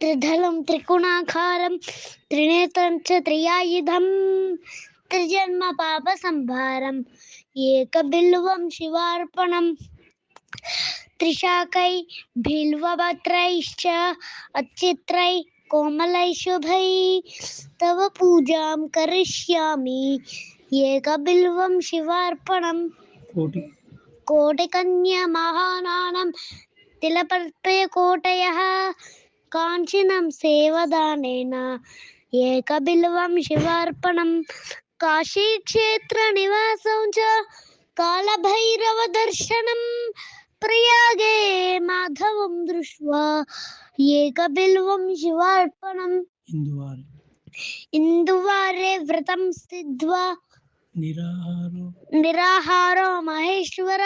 त्रिधलं त्रिकोणाकारं त्रिनेत्रं च त्रियायुधं त्रिजन्म पापसंहारम् एकबिल्वं शिवार्पणम् त्रिशाकै बिल्वपत्रैश्च अच्छित्रै कोमलै शुभै तव पूजां करिष्यामि एकबिल्वं शिवार्पणम् कोटिकन्या महानानं तिलपर्पयकोटयः काञ्चनं सेवदानेन एकबिल्वं शिवार्पणम् काशीक्षेत्रनिवासं च कालभैरवदर्शनम् प्रयागे माधवं दृष्ट्वा एकबिल्वं शिवार्पणम् इन्दुवारे व्रतं स्थित्वा निराहारो महेश्वर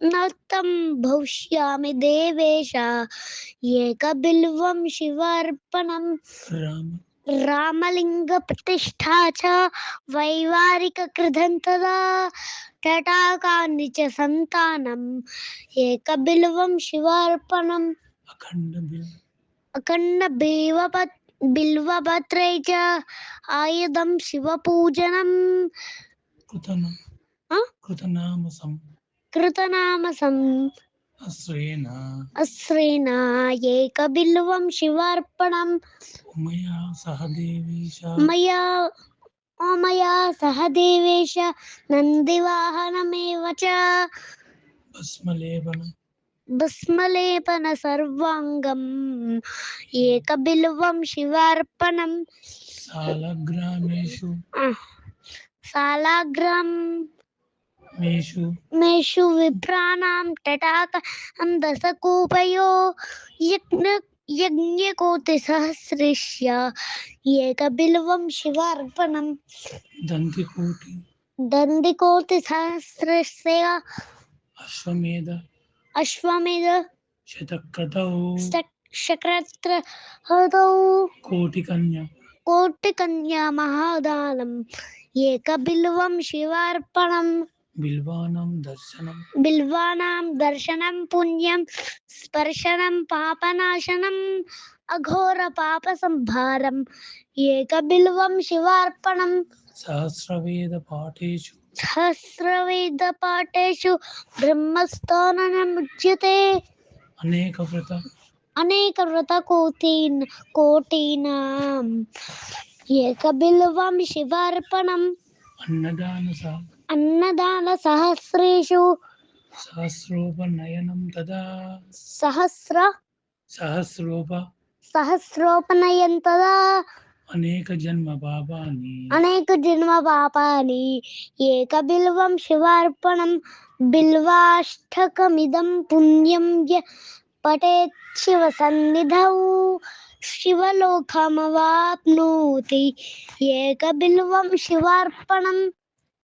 नक्तं भविष्यामि देवेश एकबिल्वं शिवार्पणम् रामलिङ्गप्रतिष्ठा च वैवारिककृतं तदा तटाकानि च सन्तानम् एकबिल्वं शिवार्पणम् अखण्डबिल्वपत्रै च आयुधं शिवपूजनम् कृतनामसम् अस्रेण एकबिल्वं शिवार्पणम् मया सह देवेश नन्दिवाहनमेव च भस्मलेपन सर्वाङ्गम् एकबिल्वं शिवार्पणम् सालाग्रामेषु विप्राणां तटाकं दशकूपयो यज्ञकोटिसहस्रस्य एकबिल्वं शिवार्पणम् दन्तिकोटिसहस्रस्य अश्वमेध शक्रत्रहतौ कोटिकन्या महादानम् एकबिल्वं शिवार्पणम् बिल्वानां दर्शनं पुण्यं स्पर्शनं पापनाशनम् अघोरपापसंहारम् एकबिल्वं शिवार्पणम् सहस्रवेदपाठेषु ब्रह्मस्थानमुच्यते अनेकव्रतकोटीनाम् एकबिल्वं शिवार्पणम् अन्नदानसहस्रेषु सहस्रोपनयनं तदा अनेकजन्म पापानि एकबिल्वं शिवार्पणम् बिल्वाष्टकमिदं पुण्यं य पठेत् शिवसन्निधौ शिवलोकमवाप्नोति एकबिल्वं शिवार्पणम्